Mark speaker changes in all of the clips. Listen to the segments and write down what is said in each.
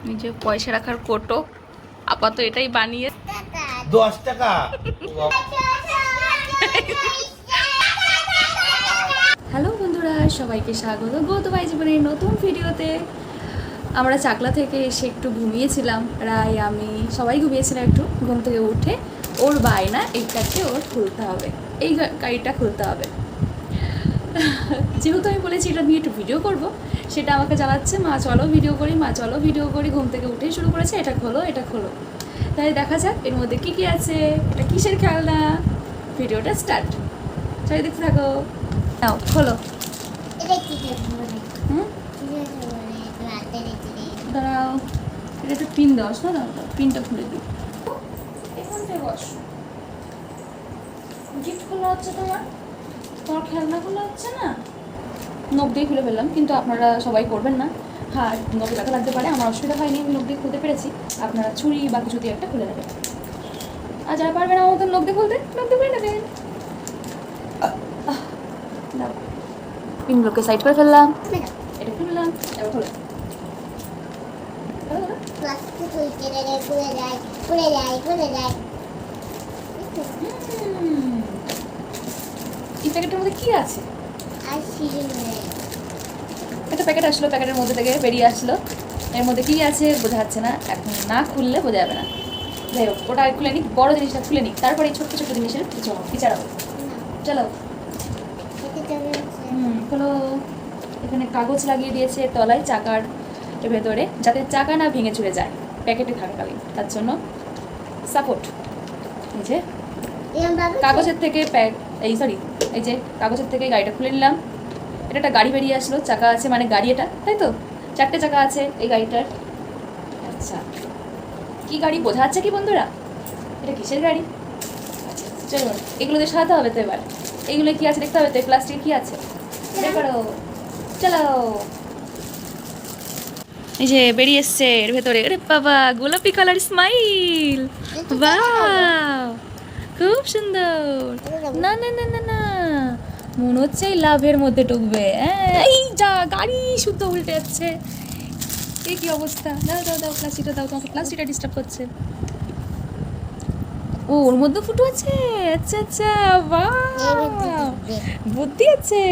Speaker 1: এই যে পয়সা রাখার কোটো, আপাতত এটাই বানিয়ে
Speaker 2: 10 টাকা।
Speaker 1: হ্যালো বন্ধুরা, সবাইকে স্বাগত গৌতবাই জীবনের নতুন ভিডিওতে। আমরা চাকলা থেকে এসে একটু ঘুমিয়েছিলাম, রায় আমি সবাই ঘুমিয়েছিলাম। একটু ঘুম থেকে উঠে ওর বায়না এইটাকে ওর খুলতে হবে, এই গাড়িটা খুলতে হবে। যেহেতু আমি বলেছি এটা নিয়ে একটু ভিডিও করব, সেটা আমাকে জ্বালাচ্ছে, মা চলো ভিডিও করি, মা চলো ভিডিও করি। ঘুম থেকে উঠেই শুরু করেছে এটা খোলো এটা খোলো। তাই দেখা যাক এর মধ্যে কী কী আছে, এটা কিসের খেলনা। ভিডিওটা স্টার্ট, সবাই দেখতে থাকো। নাও খোলো। হুম, দাঁড়াও, এটা একটা পিন দেওয়াস না, দাঁড়াও পিনটা খুলে দিই। এখানটায় বস। গিফট খোলা হচ্ছে তোমার, তোমার খেলনা খোলা হচ্ছে না। নখ দিয়ে খুলে ফেললাম, কিন্তু আপনারা সবাই করবেন না। হ্যাঁ, নখ ব্যথা লাগতে পারে, আমার অসুবিধা হয়নি, আমি নখ দিয়ে খুলতে পেরেছি। আপনারা ছুরি বা কিছু দিয়ে একটা খুলে নেবেন। আর যারা পারবেন আমার মতন নখ দিয়ে খুলতে, নখ দিয়ে খুলে নেবেন। দাও, পিনগুলোকে সাইড করে ফেললাম, এটা খুললাম, এবার খোলো। এই প্যাকেটের মধ্যে কি আছে? একটা প্যাকেট আসলো, প্যাকেটের মধ্যে থেকে বেরিয়ে আসলো। এর মধ্যে কি আছে বোঝা যাচ্ছে না, এখন না খুললে বোঝা যাবে না। যাই হোক, ওটা খুলে নিক, বড় জিনিসটা খুলে নিক, তারপরে এই ছোট্ট ছোট্ট জিনিসের কিছু বিচারাবো। চলো। খোলো। এখানে কাগজ লাগিয়ে দিয়েছে তলায় চাকার ভেতরে, যাতে চাকা না ভেঙে চলে যায় প্যাকেটে থাকাকালীন, তার জন্য সাপোর্ট। এই যে কাগজের থেকে এই যে কাগজের থেকে গাড়িটা খুলে নিলাম। এটা একটা গাড়ি বেরিয়ে আসলো, চাকা আছে মানে গাড়ি, এটা তাই তো, 4টে চাকা আছে এই গাড়িটার। আচ্ছা, কি গাড়ি বোঝা যাচ্ছে কি বন্ধুরা? এটা কিসের গাড়ি? আচ্ছা চলো, এগুলো দিয়ে সাজাতে হবে তো। এবার এইগুলো কি আছে দেখতে হবে তো, প্লাস্টিক কি আছে বের করো। চলো, এই যে বেরিয়ে এসছে এর ভেতরে। আরে বাবা, গোলাপি কালার স্মাইল, বাহ খুব সুন্দর। না না না না না, মনে হচ্ছে এই লাভের মধ্যে ঢুকবে। এই যা, গাড়ি শুদ্ধ উল্টে যাচ্ছে। এই কি অবস্থা? দাও দাও দাও, প্লাস্টিকটা দাও, তোমাকে প্লাস্টিকটা ডিস্টার্ব করছে। ও, ওর মধ্যে ফুটো আছে। আচ্ছা আচ্ছা, বাহ বুদ্ধি আছে,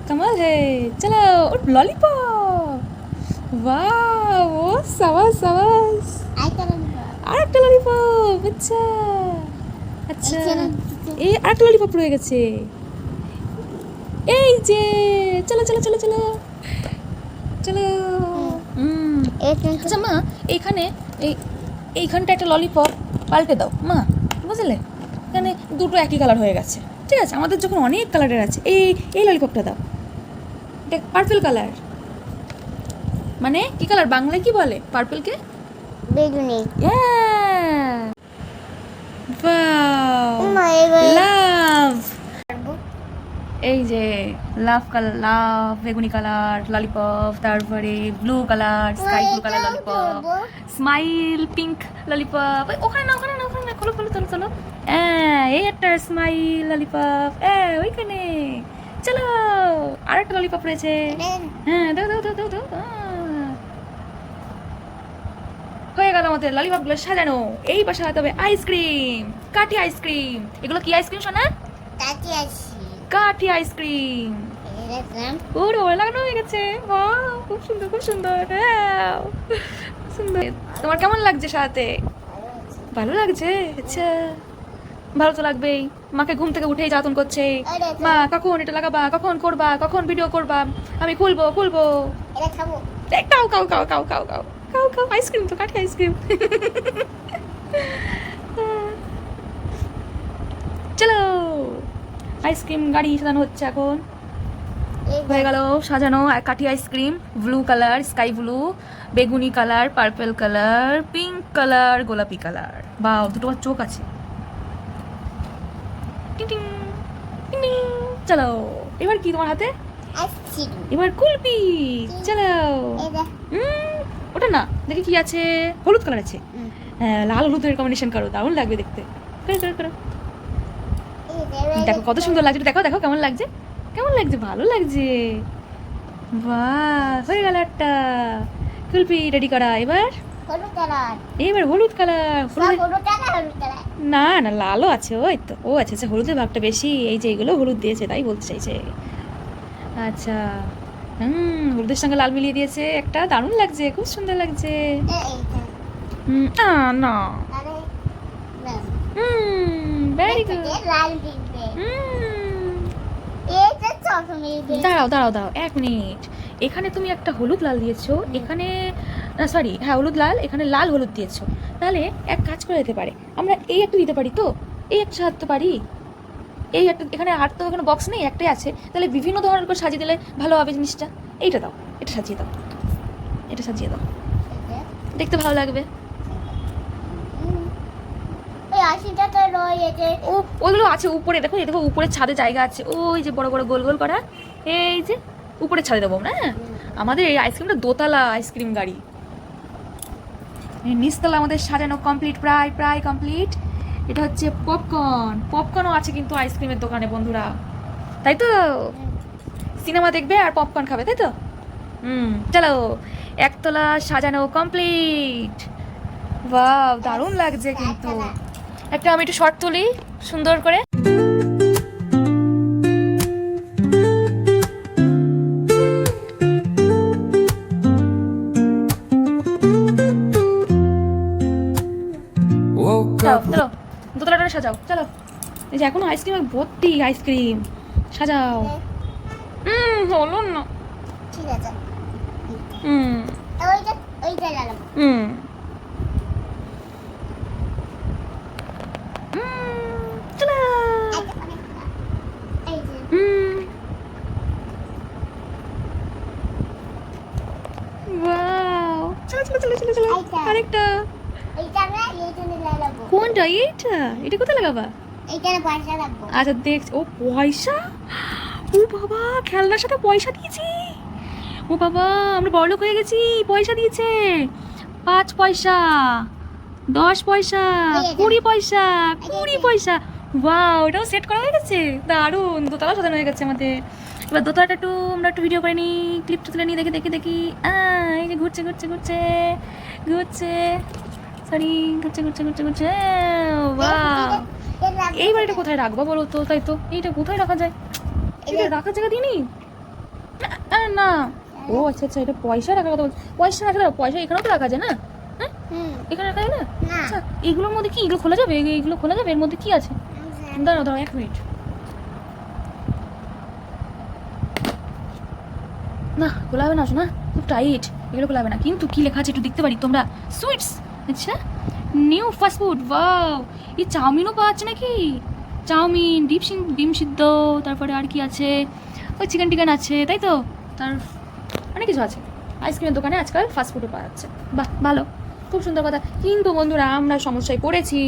Speaker 1: কামাল হে। চলো, ওর ললিপপ, বাহ ও সাবাস সাবাস। আর একটা ললিপপ, আচ্ছা আচ্ছা, এই আরেকটা ললিপপ রয়ে গেছে। এই যে চলো চলো চলো চলো চলো। আচ্ছা মা, এইখানে এইখানটা একটা ললিপপ পাল্টে দাও মা, বুঝলে? এখানে দুটো একই কালার হয়ে গেছে। ঠিক আছে, আমাদের যখন অনেক কালারের আছে, এই ললিপপটা দাও। এটা পার্পল কালার, মানে কি কালার বাংলায় কি বলে পার্পলকে?
Speaker 3: বেগুনি।
Speaker 1: লাভ। এই যে লাভ কালার, লাভ বেগুনি কালার ললিপপ, তারপরে blue colour, sky blue colour lollipop, smile pink lollipop. ওখানে না ওখানে না ওখানে না, খোলো খোলো, চলো চলো। এই একটা স্মাইল ললিপপ, ওইখানে। চলো, আর একটা ললিপপ রয়েছে। হ্যাঁ দাও দাও দাও দাও দাও। হয়ে গেল আমাদের ললিপপগুলো সাজানো। এইবার সাজাতে হবে আইসক্রিম, কাঠি আইসক্রিম। এগুলো কি আইসক্রিম সোনা? কাঠি আইসক্রিম। ওরে ওরে, লাগানো হয়ে গেছে। বাহ, খুব সুন্দর খুব সুন্দর, সুন্দর। তোমার কেমন লাগছে সাথে? ভালো লাগছে। আচ্ছা, ভালো তো লাগবেই। মাকে ঘুম থেকে উঠেই জ্বালাতন করছে, মা কখন এটা লাগাবা, কখন করবা, কখন ভিডিও করবা, আমি খুলবো খুলবো। Cow cow cow cow cow cow cow cow, ice cream তো, কাঠি আইসক্রিম। চলো, আইসক্রিম গাড়ি সাজানো হচ্ছে এখন। হয়ে গেল সাজানো কাঠি ice cream. Blue colour, sky blue, বেগুনি colour, purple colour, pink colour, গোলাপি কালার। বা দুটো চোখ আছে। টিং টিং টিং টিং। চলো, এবার কি তোমার হাতে? এবার কুলপি। চলো। ওটা না, দেখি কি আছে। হলুদ কালার আছে, হ্যাঁ লাল হলুদের কম্বিনেশন করো, দারুণ লাগবে দেখতে। দেখো কত সুন্দর লাগছে, দেখো দেখো কেমন লাগছে, কেমন লাগছে, ভালো লাগছে। বাহ, হয়ে গেল একটা। কুলফি রেডি করা। এবার এবার হলুদ কালার। না না, লালও আছে, ওই তো। ও আচ্ছা আচ্ছা, হলুদের ভাগটা বেশি, এই যে এগুলো হলুদ দিয়েছে তাই বলতে চাইছে। আচ্ছা, হলুদের সঙ্গে লাল মিলিয়ে দিয়েছে একটা, দারুণ লাগছে, খুব সুন্দর লাগছে। না, ভেরি গুড। দাঁড়াও দাঁড়াও দাঁড়াও, 1 মিনিট। এখানে তুমি একটা হলুদ লাল দিয়েছো, এখানে সরি, হ্যাঁ হলুদ লাল, এখানে লাল হলুদ দিয়েছো। তাহলে এক কাজ করে যেতে পারে, আমরা এই একটা দিতে পারি তো, এই একটা সাজাতে পারি, এই একটা। এখানে আর তো এখানে বক্স নেই, একটাই আছে, তাহলে বিভিন্ন ধরনের করে সাজিয়ে দিলে ভালো হবে জিনিসটা। এইটা দাও, এটা সাজিয়ে দাও, এটা সাজিয়ে দাও, দেখতে ভালো লাগবে। ও ওগুলো আছে উপরে, দেখো এই দেখো উপরে ছাদে জায়গা আছে, ওই যে বড় বড় গোল গোল করা, এই যে উপরে ছাদে দেবো না। আমাদের এই আইসক্রিমটা দোতলা আইসক্রিম গাড়ি, নিচতলা আমাদের সাজানো কমপ্লিট, প্রায় প্রায় কমপ্লিট। এটা হচ্ছে পপকর্ন, পপকর্নও আছে কিন্তু আইসক্রিমের দোকানে বন্ধুরা, তাই তো? সিনেমা দেখবে আর পপকর্ন খাবে, তাই তো? চলো, একতলা সাজানো কমপ্লিট। বাহ, দারুণ লাগছে কিন্তু। একটা আমি একটু শর্ট তুলি সুন্দর করে। চলো দোতলাটা সাজাও, চলো। এই যে এখনো আইসক্রিম ভর্তি, আইসক্রিম সাজাও। হলো না,
Speaker 3: ঠিক আছে।
Speaker 1: চলো। ওয়াও, চলো চলো চলো চলো চলো, আরেকটা। কোনটা? এইটা? এটা কোথায় লাগাবা? আচ্ছা দেখছি। ও পয়সা, ও বাবা, খেলনার সাথে পয়সা দিয়েছি। ও বাবা, আমরা বড়লোক হয়ে গেছি, পয়সা দিয়েছে। 5 পয়সা, 10 পয়সা, 20 পয়সা, 20 পয়সা। ওয়াও, ওটাও সেট করা হয়ে গেছে, দারুণ। দোতলা সাজানো হয়ে গেছে আমাদের। এবার দোতলাটা একটু আমরা একটু ভিডিও করে নিই, ক্লিপটা তুলে নিই, দেখি দেখি দেখি। এই যে ঘুরছে ঘুরছে ঘুরছে ঘুরছে, সরি, ঘুরছে ঘুরছে ঘুরছে ঘুরছে। ওয়াও, এই বাড়িটা কোথায় রাখবো বলো তো? তাই তো, এইটা কোথায় রাখা যায়? এটা রাখার জায়গা দিইনি না। ও আচ্ছা আচ্ছা, এটা পয়সা রাখার কথা বলছি। পয়সা রাখা যাবে, পয়সা এখানেও তো রাখা যায় না? হ্যাঁ, এখানে রাখা যায় না? আচ্ছা, এগুলোর মধ্যে কি, এগুলো খোলা যাবে? এগুলো খোলা যাবে? এর মধ্যে কি আছে? দাঁড়াও দাঁড়াও 1 মিনিট। না, খোলা হবে না, শোনা, খুব টাইট, এগুলো খোলা হবে না। কিন্তু কি লেখা আছে একটু দেখতে পারি তোমরা? সুইটস, আচ্ছা, নিউ ফাস্ট ফুড। ওয়াও, এই চাউমিনও পাওয়া যাচ্ছে নাকি? চাউমিন, ডিম সিদ্ধ, তারপরে আর কি আছে? ওই চিকেন টিকেন আছে, তাই তো? তার অনেক কিছু আছে আইসক্রিমের দোকানে আজকাল, ফাস্ট ফুডও পাওয়া যাচ্ছে। বাহ, ভালো, খুব সুন্দর কথা। কিন্তু বন্ধুরা, আমরা সমস্যায় পড়েছি।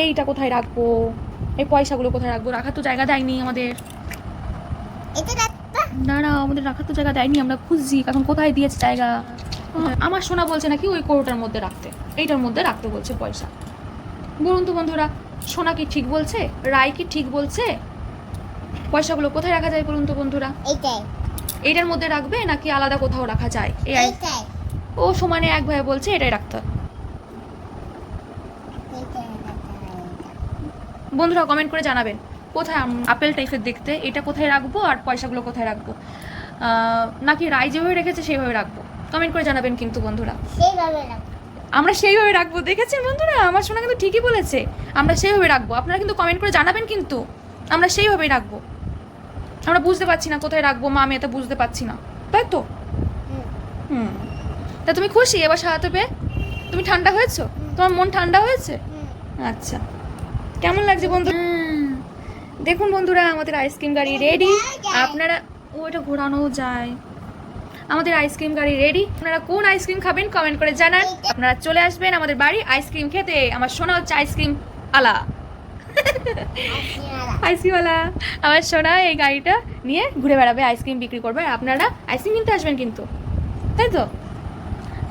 Speaker 1: এইটা কোথায় রাখবো? এই পয়সাগুলো কোথায় রাখবো? রাখার তো জায়গা দেয়নি আমাদের। দাঁড়াও, আমাদের রাখার তো জায়গা দেয়নি, আমরা খুঁজছি এখন কোথায় দিয়েছে জায়গা। আমার সোনা বলছে নাকি ওই কৌটার মধ্যে রাখতে, এইটার মধ্যে রাখতে বলছে পয়সা। বলুন তো বন্ধুরা, সোনা কি ঠিক বলছে? রায় কি ঠিক বলছে? পয়সাগুলো কোথায় রাখা যায় বলুন তো বন্ধুরা? এইটার মধ্যে রাখবে নাকি আলাদা কোথাও রাখা যায়? ও সমানে এক ভাই বলছে এটাই রাখতে হবে। বন্ধুরা কমেন্ট করে জানাবেন কোথায় আপেল টাইপের দেখতে, এটা কোথায় রাখবো আর পয়সাগুলো কোথায় রাখবো, নাকি রায় যেভাবে রেখেছে সেইভাবে রাখবো? কমেন্ট করে জানাবেন কিন্তু বন্ধুরা। আমরা সেইভাবে রাখবো, দেখেছেন বন্ধুরা, আমার শোনা কিন্তু ঠিকই বলেছে, আমরা সেইভাবে রাখবো। আপনারা কিন্তু কমেন্ট করে জানাবেন কিন্তু, আমরা সেইভাবেই রাখবো। আমরা বুঝতে পারছি না কোথায় রাখবো, মা আমি এটা বুঝতে পারছি না, তাই তো? তা তুমি খুশি এবার সাজাতে পেয়ে? তুমি ঠান্ডা হয়েছো? তোমার মন ঠান্ডা হয়েছে? আচ্ছা, কেমন লাগছে বন্ধু? দেখুন বন্ধুরা, আমাদের আইসক্রিম গাড়ি রেডি। আপনারা, ওইটা ঘোরানো যায়। আমাদের আইসক্রিম গাড়ি রেডি। আপনারা কোন আইসক্রিম খাবেন কমেন্ট করে জানান। আপনারা চলে আসবেন আমাদের বাড়ি আইসক্রিম খেতে। আমার সোনা হচ্ছে আইসক্রিম আলা, আইসক্রিম আলা। আমার সোনা এই গাড়িটা নিয়ে ঘুরে বেড়াবে, আইসক্রিম বিক্রি করবে, আপনারা আইসক্রিম কিনতে আসবেন কিন্তু, তাই তো?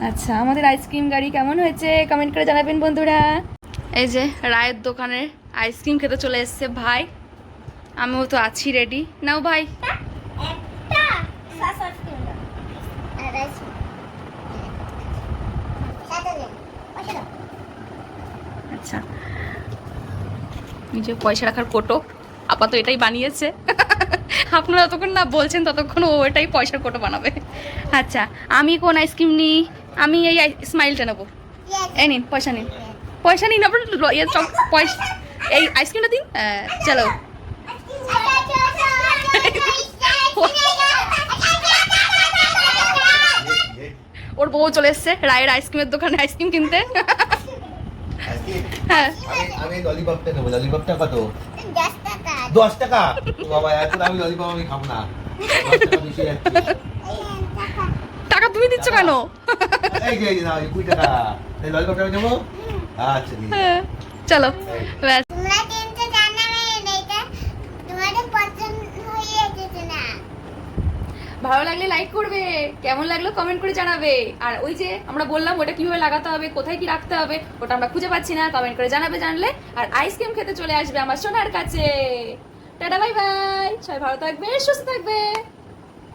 Speaker 1: আচ্ছা, আমাদের আইসক্রিম গাড়ি কেমন হয়েছে কমেন্ট করে জানাবেন বন্ধুরা। এই যে রায়ের দোকানে আইসক্রিম খেতে চলে এসছে ভাই, আমিও তো আছি রেডি। নাও ভাই। আচ্ছা, নিজে পয়সা রাখার কোটো আপাতত এটাই বানিয়েছে। আপনারা যতক্ষণ না বলছেন ততক্ষণ ও এটাই পয়সার কোটো বানাবে। আচ্ছা, আমি কোন আইসক্রিম নিই? আমি এই স্মাইলটা নেবো। এই নিন, পয়সা নিন, পয়সা নিন। আপনার পয়সা, এই আইসক্রিমটা দিন। চলো, ওর বউ চলে এসছে রায়ের আইসক্রিমের দোকানে আইসক্রিম কিনতে। হ্যাঁ,
Speaker 2: আমি ললিপপটা নেবো। ললিপপটা কত? 10 টাকা। ও বাবা, এখন আমি ললিপপ আমি খাবো না। 10 টাকা বেশি যাচ্ছে।
Speaker 1: টাকা তুমি দিচ্ছ কেন?
Speaker 2: এই যে, এই যে নাও, এই 20 টাকা। এই ললিপপটা আমি নেবো। আচ্ছা, ঠিক আছে।
Speaker 1: হ্যাঁ, চলো, ব্যাস।
Speaker 3: তোমরা কিন্তু জানাবেন এটা তোমাদের পছন্দ হয়েছে না।
Speaker 1: ভালো লাগলে লাইক করবে, কেমন লাগলো কমেন্ট করে জানাবে। আর ওই যে আমরা বললাম ওটা কিভাবে লাগাতে হবে, কোথায় কি রাখতে হবে, ওটা আমরা খুঁজে পাচ্ছি না, কমেন্ট করে জানাবে জানলে। আর আইসক্রিম খেতে চলে আসবে আমার সোনার কাছে। টাটা, বাই বাই, সবাই ভালো থাকবে, সুস্থ থাকবে।